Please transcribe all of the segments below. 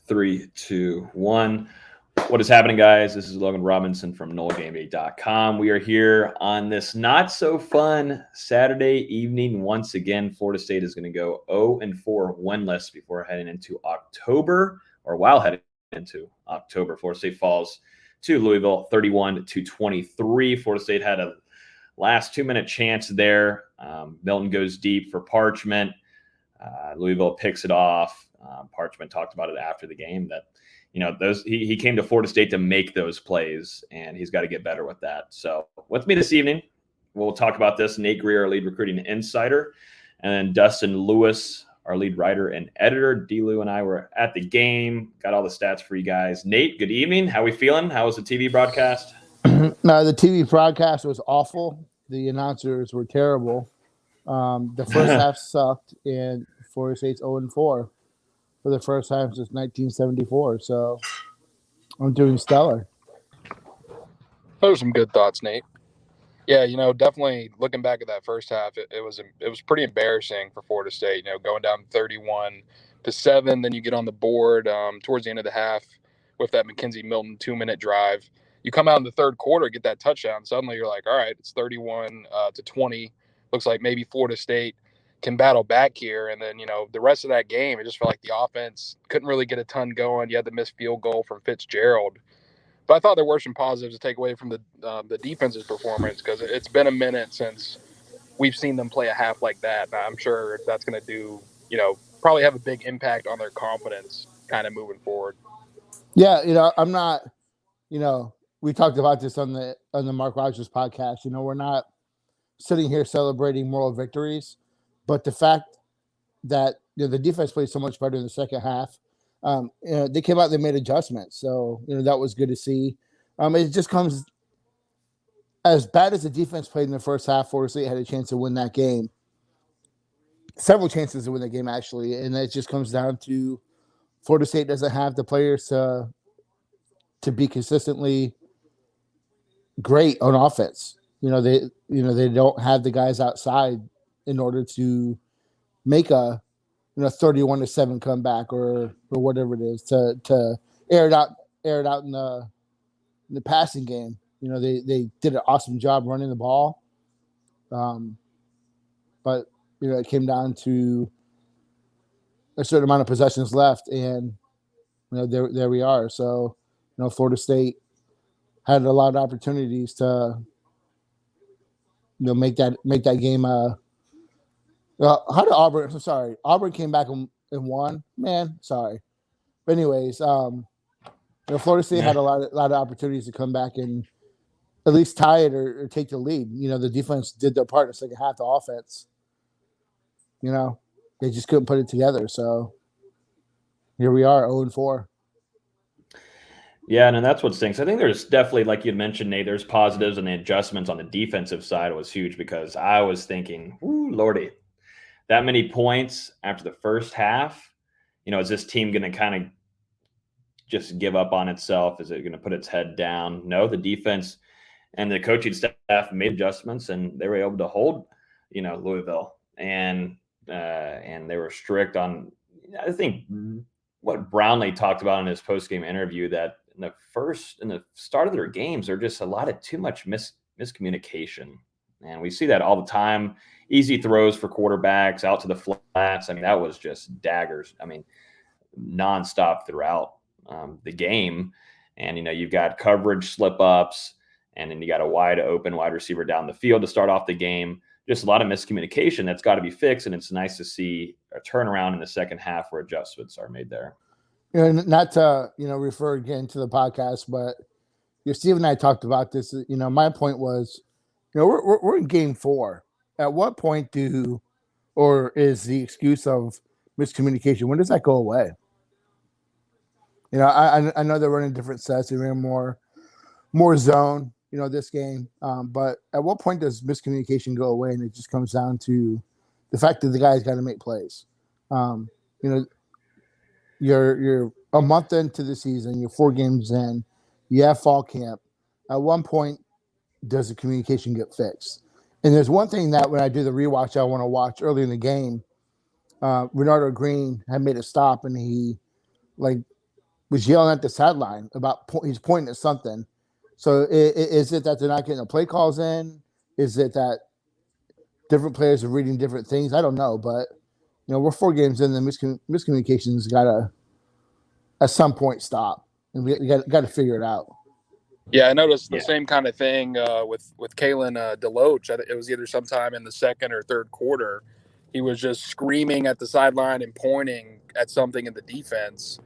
Three, two, one. What is happening, guys? This is Logan Robinson from NoleGameDay.com. We are here on this not so fun Saturday evening. Once again, Florida State is going to go 0-4 winless before heading into October, or while heading into October. Florida State falls to Louisville 31-23. Florida State had a last 2-minute chance there. Milton goes deep for Parchment. Louisville picks it off. Parchment talked about it after the game that, he came to Florida State to make those plays, and he's got to get better with that. So with me this evening, we'll talk about this. Nate Greer, our lead recruiting insider, and then Dustin Lewis, our lead writer and editor. D-Lou and I were at the game, got all the stats for you guys. Nate, good evening. How are we feeling? How was the TV broadcast? No, the TV broadcast was awful. The announcers were terrible. The first half sucked, and Florida State's 0-4 for the first time since 1974. So I'm doing stellar. Those are some good thoughts, Nate. Yeah, definitely looking back at that first half, it was pretty embarrassing for Florida State. Going down 31-7, then you get on the board towards the end of the half with that McKenzie Milton 2-minute drive. You come out in the third quarter, get that touchdown. Suddenly you're like, all right, it's 31-20. Looks like maybe Florida State can battle back here. And then, the rest of that game, it just felt like the offense couldn't really get a ton going. You had the missed field goal from Fitzgerald. But I thought there were some positives to take away from the defense's performance, because it's been a minute since we've seen them play a half like that. And I'm sure that's going to do, probably have a big impact on their confidence kind of moving forward. Yeah, I'm not, we talked about this on the Mark Rogers podcast. We're not sitting here celebrating moral victories, but the fact that the defense played so much better in the second half, they came out, they made adjustments, so that was good to see. It just comes, as bad as the defense played in the first half, Florida State had a chance to win that game, several chances to win the game actually, and it just comes down to Florida State doesn't have the players to be consistently great on offense. They don't have the guys outside in order to make a 31-7 comeback or whatever it is to air it out in the passing game. They did an awesome job running the ball, but it came down to a certain amount of possessions left, and there we are. So Florida State had a lot of opportunities to make that game. How did Auburn? I'm sorry, Auburn came back and won. Man, sorry. But anyways, Florida State had a lot of opportunities to come back and at least tie it or take the lead. The defense did their part in the second half. The offense, they just couldn't put it together. So here we are, 0-4. Yeah, and that's what stinks. I think there's definitely, like you mentioned, Nate, there's positives, and the adjustments on the defensive side was huge, because I was thinking, ooh, Lordy, that many points after the first half, is this team going to kind of just give up on itself? Is it going to put its head down? No, the defense and the coaching staff made adjustments, and they were able to hold, Louisville, and they were strict on, I think, what Brownlee talked about in his post-game interview, that in the start of their games, there's just a lot of too much miscommunication. And we see that all the time. Easy throws for quarterbacks out to the flats. I mean, that was just daggers. I mean, nonstop throughout the game. And, you've got coverage slip-ups, and then you got a wide open wide receiver down the field to start off the game. Just a lot of miscommunication that's got to be fixed, and it's nice to see a turnaround in the second half where adjustments are made there. Not to refer again to the podcast, but Steve and I talked about this. My point was, we're in game 4. At what point is the excuse of miscommunication, when does that go away? I know they're running different sets. They ran more zone, this game. But at what point does miscommunication go away? And it just comes down to the fact that the guys got to make plays. You're a month into the season, you're 4 games in, you have fall camp. At one point, does the communication get fixed? And there's one thing that when I do the rewatch, I want to watch early in the game, Renardo Green had made a stop, and he was yelling at the sideline about he's pointing at something. So is it that they're not getting the play calls in? Is it that different players are reading different things? I don't know, but we're 4 games in. The miscommunications got to at some point stop, and we got to figure it out. Yeah, I noticed the same kind of thing with Kalen Deloach. It was either sometime in the second or third quarter. He was just screaming at the sideline and pointing at something in the defense.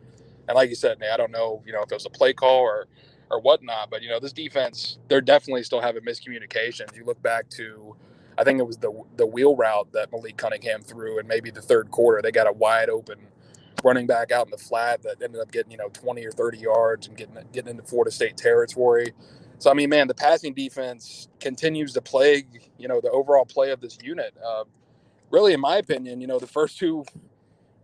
And like you said, Nate, I don't know, if it was a play call or whatnot, but this defense, they're definitely still having miscommunications. You look back to, I think it was the wheel route that Malik Cunningham threw, and maybe the third quarter they got a wide open running back out in the flat that ended up getting 20 or 30 yards and getting into Florida State territory. So I mean, man, the passing defense continues to plague the overall play of this unit. Really, in my opinion, the first two,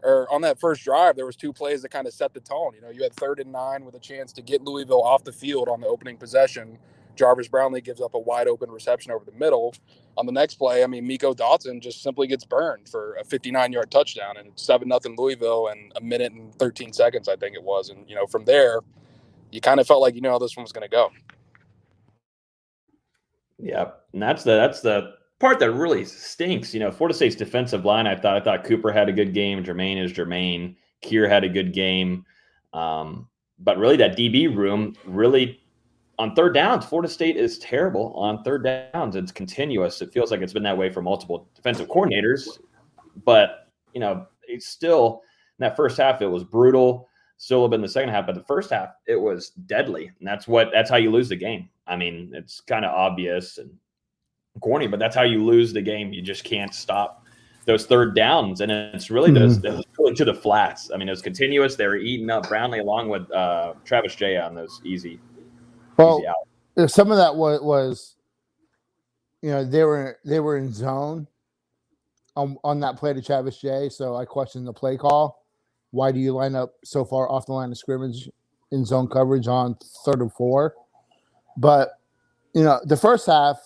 or on that first drive, there was 2 plays that kind of set the tone. You had 3rd and 9 with a chance to get Louisville off the field on the opening possession. Jarvis Brownlee gives up a wide open reception over the middle. On the next play, I mean, Miko Dotson just simply gets burned for a 59-yard touchdown, and it's 7-0 Louisville in a minute and 13 seconds, I think it was. And, from there, you kind of felt like how this one was going to go. Yeah, and that's the part that really stinks. Florida State's defensive line, I thought Cooper had a good game. Jermaine is Jermaine. Keir had a good game. But really that DB room, really on third downs, Florida State is terrible on third downs. It's continuous. It feels like it's been that way for multiple defensive coordinators. But, it's still in that first half, it was brutal. Still have been the second half, but the first half, it was deadly. And that's how you lose the game. I mean, it's kind of obvious and corny, but that's how you lose the game. You just can't stop those third downs. And it's really to the flats. I mean, it was continuous. They were eating up Brownlee along with Travis J on those easy out. Some of that was they were in zone on that play to Travis J. So I questioned the play call. Why do you line up so far off the line of scrimmage in zone coverage on 3rd and 4? But the first half,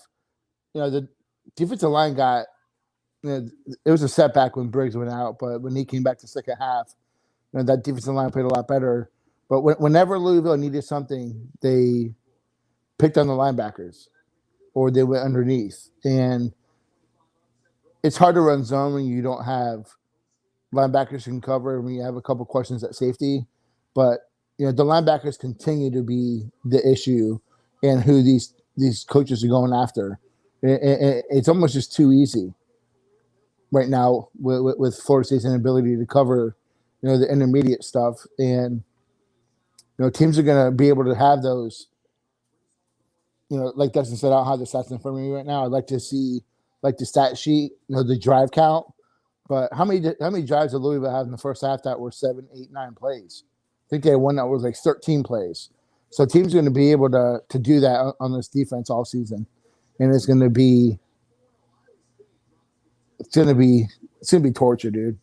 the defensive line got, it was a setback when Briggs went out, but when he came back to second half, that defensive line played a lot better. But whenever Louisville needed something, they picked on the linebackers or they went underneath. And it's hard to run zone when you don't have linebackers who can cover, when you have a couple questions at safety. But, the linebackers continue to be the issue and who these coaches are going after. It's almost just too easy right now with Florida State's inability to cover, the intermediate stuff. And, teams are going to be able to have those, like Dustin said, I don't have the stats in front of me right now. I'd like to see the stat sheet, the drive count. But how many drives did Louisville have in the first half that were 7, 8, 9 plays? I think they had one that was like 13 plays. So teams are going to be able to do that on this defense all season. And it's going to be torture, dude.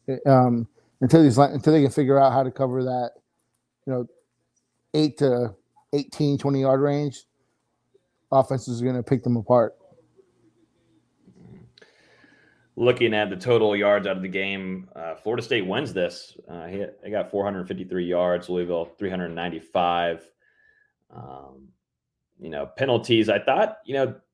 Until they can figure out how to cover that, 8 to 18, 20-yard range, offenses are going to pick them apart. Looking at the total yards out of the game, Florida State wins this. They got 453 yards, Louisville 395. Penalties, I thought,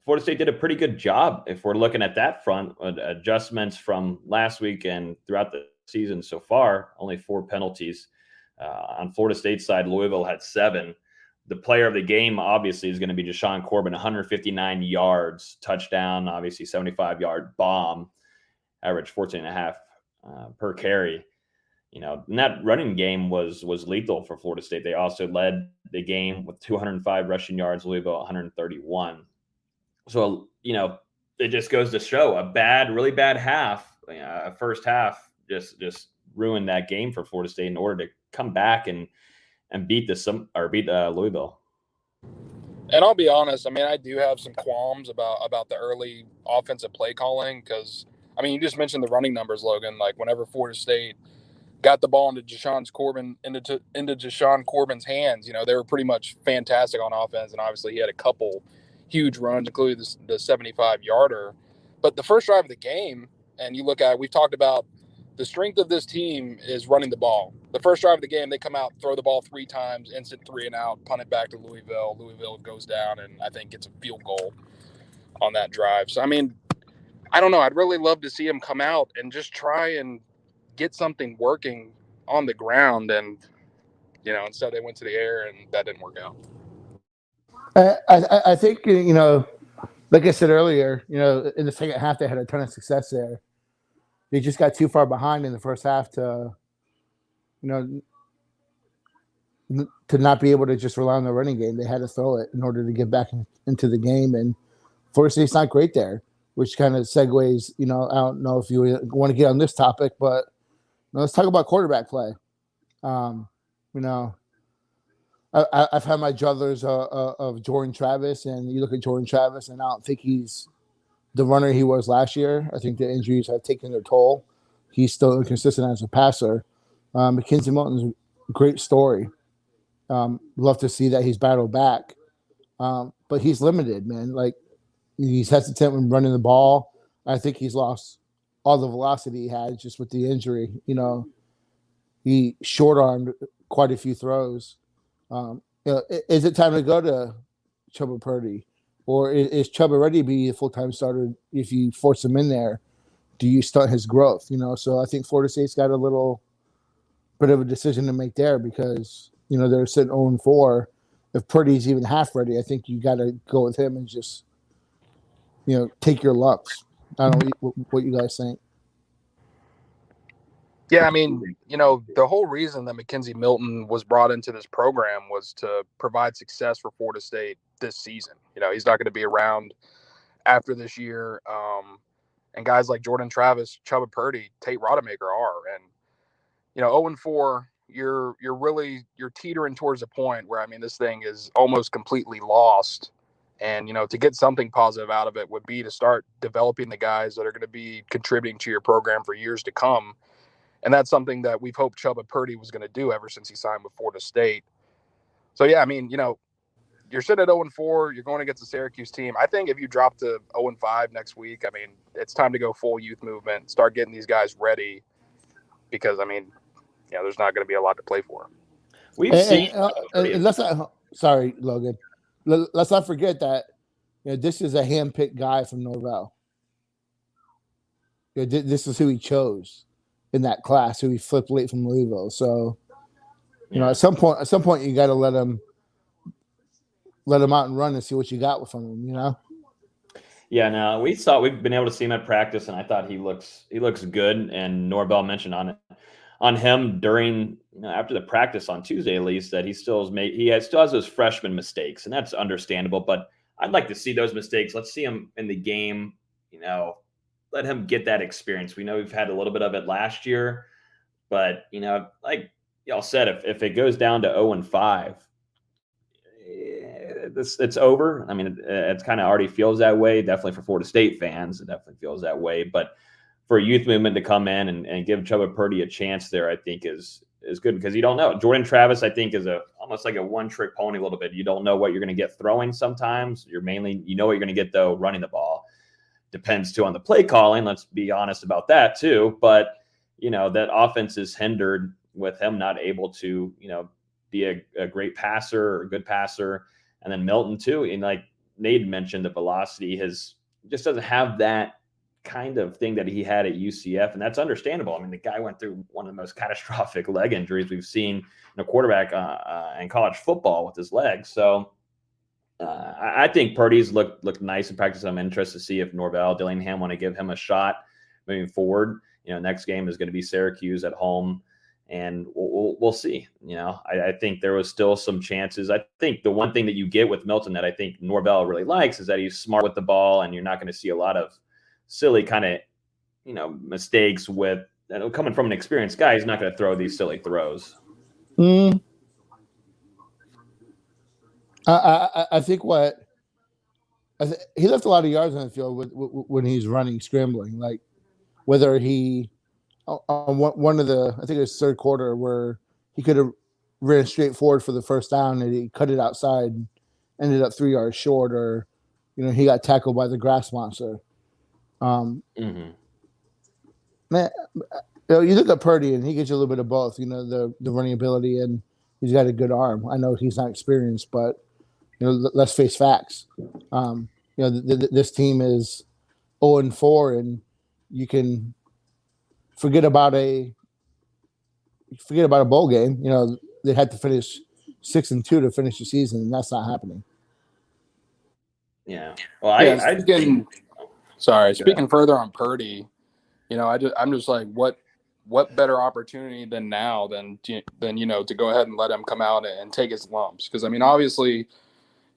Florida State did a pretty good job if we're looking at that front. Adjustments from last week and throughout the season so far, only 4 penalties. On Florida State's side, Louisville had 7. The player of the game, obviously, is going to be Deshaun Corbin, 159 yards, touchdown, obviously 75-yard bomb, average 14.5 per carry. And that running game was lethal for Florida State. They also led the game with 205 rushing yards, Louisville 131. So, it just goes to show a really bad half, first half just ruined that game for Florida State in order to come back and beat Louisville. And I'll be honest, I mean, I do have some qualms about the early offensive play calling because, I mean, you just mentioned the running numbers, Logan. Like, whenever Florida State got the ball into Deshaun Corbin's hands, they were pretty much fantastic on offense. And obviously he had a couple huge runs, including the 75-yarder. But the first drive of the game, and you look at, we've talked about the strength of this team is running the ball. The first drive of the game, they come out, throw the ball 3 times, instant 3 and out, punt it back to Louisville. Louisville goes down and I think gets a field goal on that drive. So, I mean, I don't know. I'd really love to see him come out and just try and get something working on the ground. And, instead they went to the air and that didn't work out. I think, like I said earlier, in the second half, they had a ton of success there. They just got too far behind in the first half to not be able to just rely on the running game. They had to throw it in order to get back into the game. And Florida State's not great there, which kind of segues, I don't know if you want to get on this topic, but let's talk about quarterback play. I've had my druthers of Jordan Travis, and you look at Jordan Travis, and I don't think he's the runner he was last year. I think the injuries have taken their toll. He's still inconsistent as a passer. Mackenzie Milton's a great story. Love to see that he's battled back. But he's limited, man. Like, he's hesitant when running the ball. I think he's lost all the velocity he had just with the injury. He short-armed quite a few throws. Is it time to go to Chubba Purdy? Or is Chubba ready to be a full-time starter if you force him in there? Do you stunt his growth? So I think Florida State's got a little bit of a decision to make there because, they're sitting 0-4. If Purdy's even half ready, I think you got to go with him and just, take your lumps. I don't know what you guys think. Yeah, I mean, the whole reason that Mackenzie Milton was brought into this program was to provide success for Florida State this season. He's not going to be around after this year. And guys like Jordan Travis, Chubba Purdy, Tate Rodemaker are. And, 0-4, you're teetering towards a point where, this thing is almost completely lost. And, to get something positive out of it would be to start developing the guys that are going to be contributing to your program for years to come. And that's something that we've hoped Chubba Purdy was going to do ever since he signed with Florida State. So, yeah, you're sitting at 0-4. You're going against the Syracuse team. I think if you drop to 0-5 next week, it's time to go full youth movement, start getting these guys ready because, there's not going to be a lot to play for. We've seen. Sorry, Logan. Let's not forget that this is a hand-picked guy from Norvell. This is who he chose in that class, who he flipped late from Louisville. So, at some point, you got to let him out and run and see what you got from him. Yeah, no, we've been able to see him at practice, and I thought he looks good. And Norvell mentioned on him during after the practice on Tuesday, at least, that he still has those freshman mistakes, and that's understandable. But I'd like to see those mistakes. Let's see him in the game. Let him get that experience. We know we've had a little bit of it last year, but like y'all said, if it goes down to 0-5, it's over. It's kind of already feels that way. Definitely for Florida State fans, it definitely feels that way. But for a youth movement to come in and give Chubba Purdy a chance there, I think is good because you don't know. Jordan Travis, I think, is almost like a one-trick pony a little bit. You don't know what you're going to get throwing sometimes. What you're going to get, though, running the ball. Depends, too, on the play calling. Let's be honest about that, too. But, that offense is hindered with him not able to, be a great passer or a good passer. And then Milton, too. And like Nate mentioned, the velocity just doesn't have that kind of thing that he had at UCF, and that's understandable. The guy went through one of the most catastrophic leg injuries we've seen in a quarterback in college football with his leg. So I think Purdy's looked nice in practice. I'm interested to see if Norvell, Dillingham want to give him a shot moving forward. Next game is going to be Syracuse at home, and we'll see. I think there was still some chances. I think the one thing that you get with Milton that I think Norvell really likes is that he's smart with the ball, and you're not going to see a lot of silly kind of, mistakes with coming from an experienced guy. He's not going to throw these silly throws. I think he left a lot of yards on the field when he's running, scrambling. Like whether he on one of the, I think it was third quarter, where he could have ran straight forward for the first down and he cut it outside, and ended up 3 yards short, or he got tackled by the grass monster. Man, You look at Purdy, and he gives you a little bit of both. The running ability, and he's got a good arm. I know he's not experienced, but let's face facts. This team is 0-4, and you can forget about a bowl game. They had to finish 6-2 to finish the season, and that's not happening. Yeah. Well, speaking further on Purdy, I'm just like, what better opportunity than now than to go ahead and let him come out and take his lumps? Because obviously,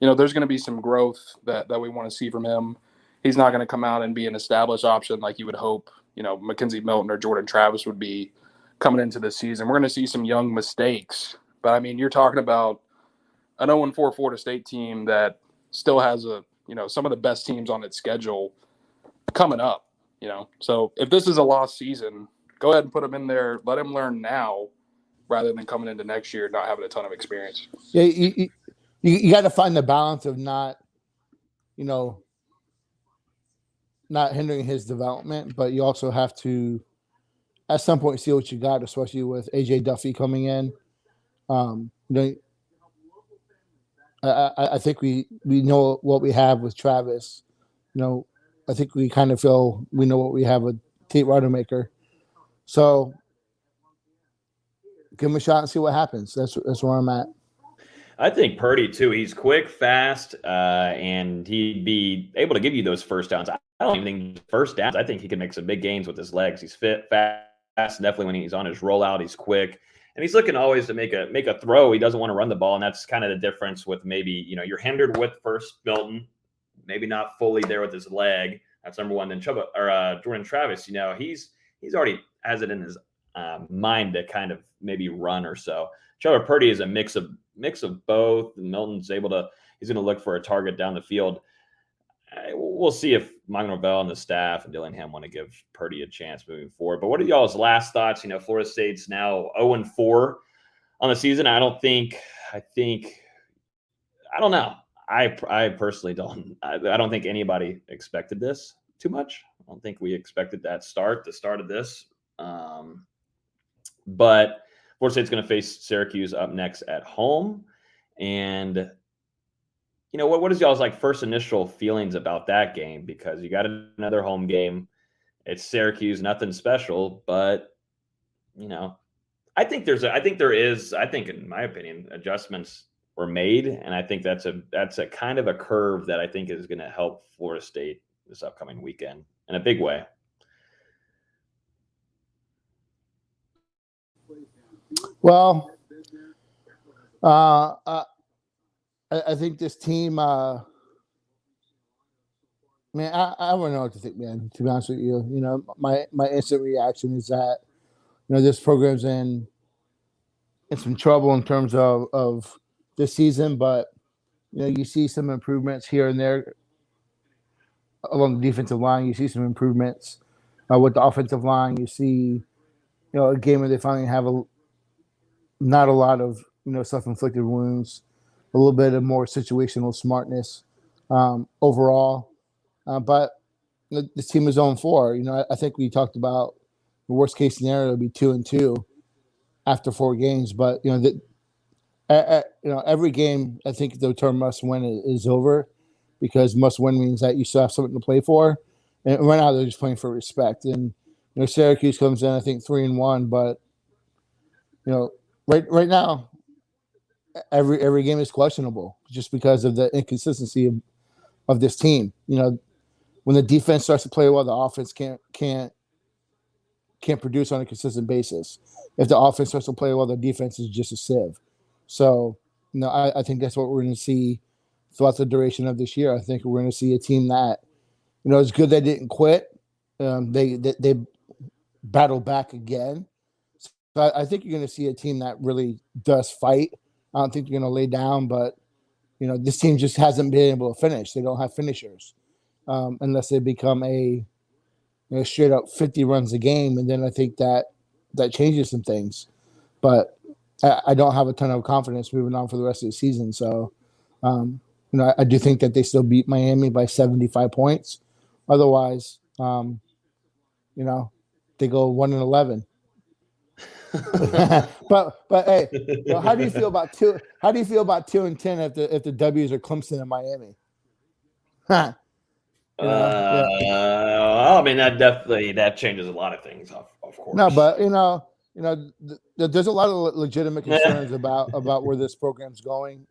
there's going to be some growth that we want to see from him. He's not going to come out and be an established option like you would hope, Mackenzie Milton or Jordan Travis would be coming into this season. We're going to see some young mistakes. But, you're talking about an 0-4 Florida State team that still has some of the best teams on its schedule coming up, So if this is a lost season, go ahead and put him in there. Let him learn now rather than coming into next year not having a ton of experience. Yeah, you got to find the balance of not hindering his development, but you also have to, at some point, see what you got, especially with AJ Duffy coming in. I think we know what we have with Travis. I think we kind of feel we know what we have with Tate Rodemaker. So give him a shot and see what happens. That's where I'm at. I think Purdy too. He's quick, fast, and he'd be able to give you those first downs. I don't even think first downs. I think he can make some big gains with his legs. He's fit, fast. Definitely when he's on his rollout, he's quick, and he's looking always to make a throw. He doesn't want to run the ball, and that's kind of the difference with maybe you're hindered with first Milton, maybe not fully there with his leg. That's number one. Then Jordan Travis, he's already has it in his mind to kind of maybe run or so. Trevor Purdy is a mix of both. Milton's he's going to look for a target down the field. We'll see if Mike Norvell and the staff and Dillingham want to give Purdy a chance moving forward. But what are y'all's last thoughts? Florida State's now 0-4 on the season. I don't know. I personally don't. I don't think anybody expected this too much. I don't think we expected the start of this. But Florida State's going to face Syracuse up next at home. And, what is y'all's first initial feelings about that game? Because you got another home game. It's Syracuse, nothing special. But, I think in my opinion, adjustments were made. And I think that's a kind of a curve that I think is going to help Florida State this upcoming weekend in a big way. Well, I think this team. I don't know what to think, man. To be honest with you, my instant reaction is that this program's in some trouble in terms of this season, but you see some improvements here and there along the defensive line. You see some improvements with the offensive line. You see, a game where they finally have not a lot of self-inflicted wounds, a little bit of more situational smartness overall. But this team is 0-4. I think we talked about the worst case scenario would be 2-2 after 4 games. But every game, I think the term must win is over, because must win means that you still have something to play for. And right now they're just playing for respect. And Syracuse comes in, I think 3-1, but right now, every game is questionable just because of the inconsistency of this team. When the defense starts to play well, the offense can't produce on a consistent basis. If the offense starts to play well, the defense is just a sieve. So, I think that's what we're going to see throughout the duration of this year. I think we're going to see a team that, it's good they didn't quit. They battled back again. So I think you're going to see a team that really does fight. I don't think you're going to lay down, but this team just hasn't been able to finish. They don't have finishers unless they become a straight up 50 runs a game, and then I think that changes some things. But I don't have a ton of confidence moving on for the rest of the season. So, I do think that they still beat Miami by 75 points. Otherwise, they go 1-11. but hey, how do you feel about 2? How do you feel about 2-10 if the W's are Clemson and Miami? Yeah. I mean, that changes a lot of things, of course. No, but there's a lot of legitimate concerns about where this program's going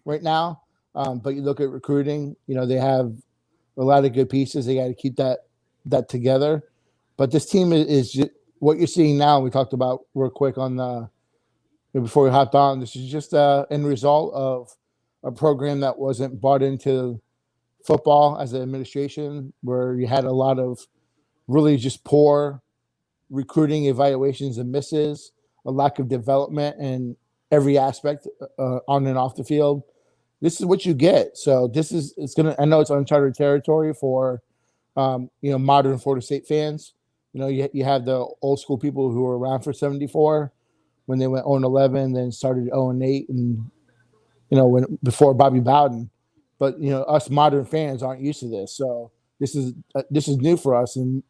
right now. But you look at recruiting, they have a lot of good pieces. They got to keep that together. But this team is just, what you're seeing now. We talked about real quick on before we hopped on. This is just an end result of a program that wasn't bought into football as an administration, where you had a lot of really just poor recruiting evaluations and misses, a lack of development in every aspect on and off the field. This is what you get. So I know it's uncharted territory for, modern Florida State fans. You have the old school people who were around for 74 when they went 0-11, then started 0-8, and before Bobby Bowden. But us modern fans aren't used to this, so this is new for us, and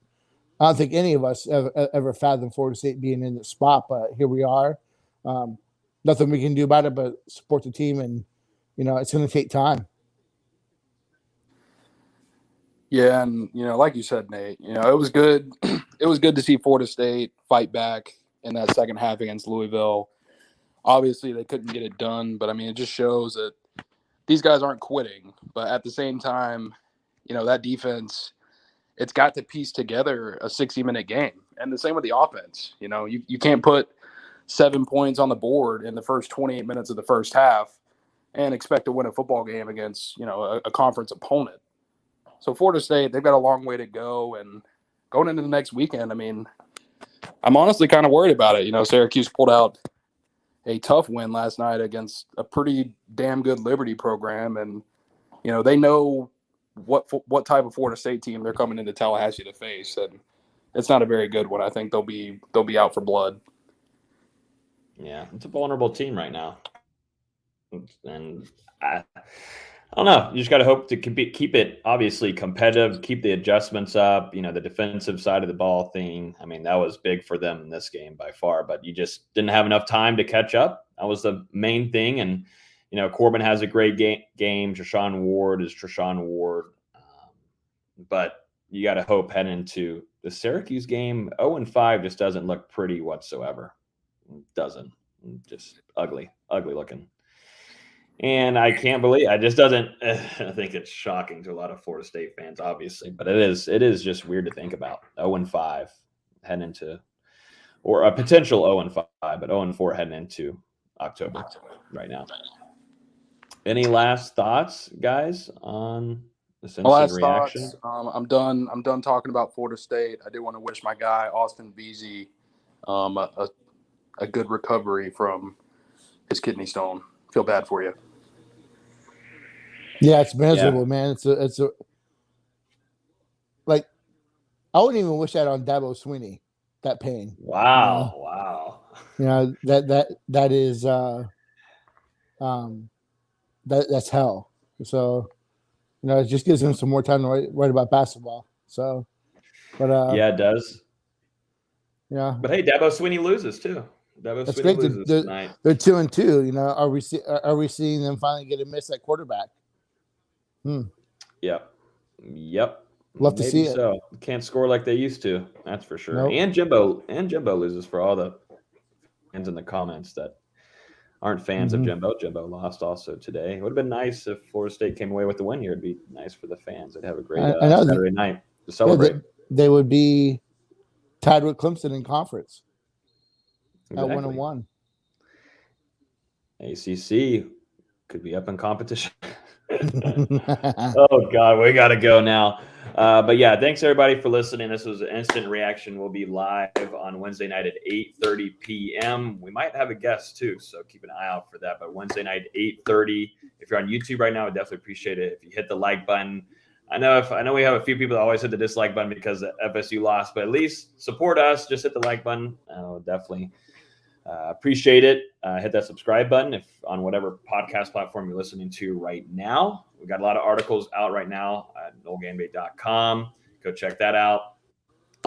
I don't think any of us ever fathomed Florida State being in this spot. But here we are. Nothing we can do about it but support the team, and it's going to take time. Yeah, and like you said, Nate, it was good. It was good to see Florida State fight back in that second half against Louisville. Obviously, they couldn't get it done, but I mean, it just shows that these guys aren't quitting. But at the same time, that defense, it's got to piece together a 60-minute game, and the same with the offense. You can't put 7 points on the board in the first 28 minutes of the first half and expect to win a football game against a conference opponent. So Florida State, they've got a long way to go, and going into the next weekend, I mean, I'm honestly kind of worried about it. Syracuse pulled out a tough win last night against a pretty damn good Liberty program, and they know what type of Florida State team they're coming into Tallahassee to face, and it's not a very good one. I think they'll be out for blood. Yeah, it's a vulnerable team right now, and I don't know. You just got to hope to keep it obviously competitive, keep the adjustments up. The defensive side of the ball thing. I mean, that was big for them in this game by far, but you just didn't have enough time to catch up. That was the main thing. And Corbin has a great game. Treshaun Ward is Treshaun Ward, but you got to hope heading into the Syracuse game. 0-5 just doesn't look pretty whatsoever. It doesn't. Just ugly looking. And I can't believe I think it's shocking to a lot of Florida State fans, obviously, but it is just weird to think about 0-5 heading into, or a potential 0-5, but 0-4 heading into October right now. Any last thoughts, guys, on this instant reaction? I'm done talking about Florida State. I do want to wish my guy Austin Veazey a good recovery from his kidney stone. Feel bad for you. Yeah, it's miserable, man. It's a like, I wouldn't even wish that on Dabo Swinney, that pain. Wow. That is that's hell. So, it just gives him some more time to write about basketball. So, but yeah, it does. Yeah. But hey, Dabo Swinney loses too. That's great. They're 2-2. Are we seeing them finally get a miss at quarterback? Yep. Love to see it. So can't score like they used to. That's for sure. Nope. And Jimbo loses, for all the fans in the comments that aren't fans of Jimbo. Jimbo lost also today. It would have been nice if Florida State came away with the win here. It'd be nice for the fans. They'd have a great Saturday night to celebrate. Yeah, they would be tied with Clemson in conference at 1-1. ACC could be up in competition. Oh God, we got to go now. But yeah, thanks everybody for listening. This was an instant reaction. We'll be live on Wednesday night at 8:30 p.m. We might have a guest too, so keep an eye out for that. But Wednesday night, 8:30. If you're on YouTube right now, I definitely appreciate it if you hit the like button. I know we have a few people that always hit the dislike button because FSU lost, but at least support us. Just hit the like button. Definitely appreciate it. Hit that subscribe button if on whatever podcast platform you're listening to right now. We got a lot of articles out right now at noelgamebay.com. Go check that out.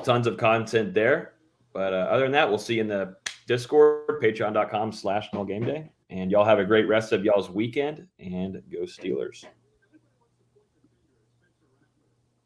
Tons of content there. But other than that, we'll see you in the Discord, patreon.com/NoGameDay. And y'all have a great rest of y'all's weekend, and go Steelers.